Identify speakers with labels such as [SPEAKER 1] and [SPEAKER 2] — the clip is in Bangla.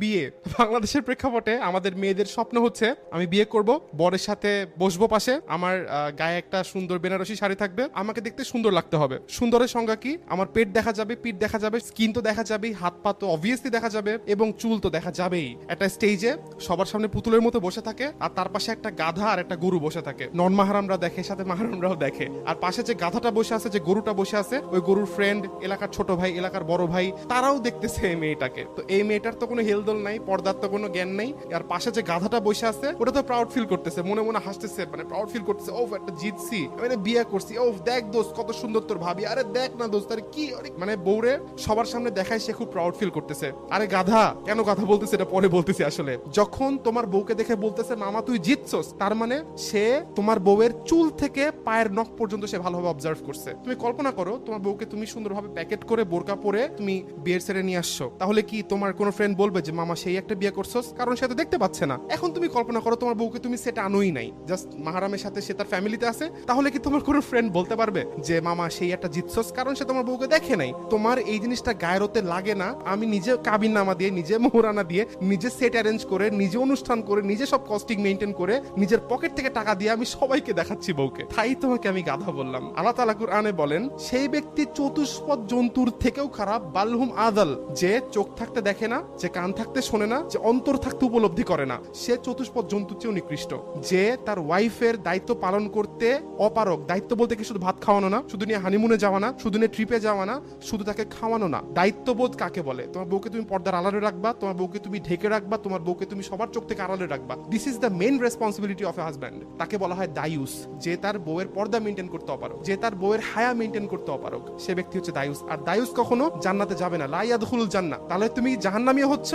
[SPEAKER 1] বিয়ে। বাংলাদেশের প্রেক্ষাপটে আমাদের মেয়েদের স্বপ্ন হচ্ছে আমি বিয়ে করব, বরের সাথে বসবো পাশে, আমার গায়ে একটা সুন্দর বেনারসি শাড়ি থাকবে, আমাকে দেখতে সুন্দর লাগতে হবে। সুন্দরের সংজ্ঞা কি? আমার পেট দেখা যাবে, পিঠ দেখা যাবে, স্কিন তো দেখা যাবেই, হাত পা তো অবভিয়াসলি দেখা যাবে, এবং চুল তো দেখা যাবেই। একটা স্টেজে সবার সামনে পুতুলের মতো বসে থাকে, আর তার পাশে একটা গাধা আর একটা গরু বসে থাকে। নন মাহারামরা দেখে, সাথে মাহারামরাও দেখে। আর পাশে যে গাধাটা বসে আছে, যে গরুটা বসে আছে, ওই গরুর ফ্রেন্ড, এলাকার ছোট ভাই, এলাকার বড় ভাই, তারাও দেখতেছে এই মেয়েটাকে। তো এই মেয়েটার তো কোনো হেলদোল নাই, পর্দার তো কোনো জ্ঞান নাই। আর পাশে যে গাধাটা বসে আছে, ওটা তো প্রাউড ফিল করতেছে, মনে মনে হাসতেছে, মানে প্রাউড ফিল করতেছে, ও একটা জিতছি, আমি বিয়ে করছি, ও দেখ দোস্ত কত সুন্দর তোর ভাবি, আরে দেখ না দোস্ত, আরে কি, মানে বউরে সবার সামনে দেখায় সে খুব প্রাউড ফিল করতেছে। আরে গাধা, কেন গাধা বলতেছে এটা পরে বলতেছি। আসলে যখন তোমার বউকে দেখে বলতেছে মামা তুই জিতছস, তার মানে সে তোমার বউয়ের চুল থেকে পায়ের নখ পর্যন্ত সে ভালোভাবে অবজার্ভ করছে। তুমি কল্পনা করো, তোমার বউকে তুমি সুন্দরভাবে প্যাকেট করে বোরকা পরে তুমি বিয়ের সেরে নিয়ে আসছো, তাহলে কি তোমার কোনো ফ্রেন্ড বলবে যে মামা সেই একটা বিয়ে করছস? কারণ সে তো দেখতে পাচ্ছে না। এখন তুমি কল্পনা করো তোমার বউকে তুমি সেটা আনোই নাই, জাস্ট মাহারামের সাথে সে তার ফ্যামিলিতে আছে, তাহলে কি তোমার কোনো ফ্রেন্ড বলতে পারবে যে মামা সেই একটা জিতছস? কারণ সে তোমার বউকে দেখে নাই। তোমার এই জিনিসটা গায়ের হতে লাগে না। আমি নিজে কাবিন নামা দিয়ে, নিজে মোহরানা দিয়ে, নিজে সেট অ্যারেঞ্জ করে, নিজে অনুষ্ঠান করে, নিজে সব কস্টিং মেইনটেইন করে, নিজের পকেট থেকে টাকা দিয়ে আমি সবাইকে দেখাচ্ছি বউকে, তাই তোমাকে আমি গাধা বললাম। আল্লাহ তাআলা কুরআনে বলেন, সেই ব্যক্তি চতুষ্পদ জন্তুর থেকেও খারাপ, বালহুম আদাল, যে চোখ থাকতে দেখে না, যে কান থাকতে শোনে না, যে অন্তর থাকতে উপলব্ধি করে না, সে চতুষ্পদ জন্তুর চেয়েও নিকৃষ্ট। যে তার ওয়াইফের দায়িত্ব পালন করতে অপারক। দায়িত্ব বলতে কি শুধু ভাত খাওয়ানো না, শুধু নিয়ে হানিমুনে যাওয়া না, শুধু নিয়ে ট্রিপে যাওয়া না, শুধু তাকে খাওয়ানো না। দায়িত্ববোধ কাকে বলে? তোমার বউকে তুমি পর্দার আড়ালে রাখবা, তোমার বউকে তুমি ঢেকে রাখবা, তোমার বউকে তুমি সবার চোখ থেকে আড়ালে রাখবা। This is the main responsibility of A husband. তাকে বলা হয় দায়ুস। যে তার বউয়ের পর্দা মেইনটেইন করতে অপারক, যে তার বউয়ের হায়া মেইনটেইন করতে অপারক, সে ব্যক্তি হচ্ছে দায়ুস। আর দায়ুস কখনো জান্নাতে যাবে না, লা ইয়াদখুলুল জান্নাহ। তাহলে তুমি জাহান্নামী হচ্ছ।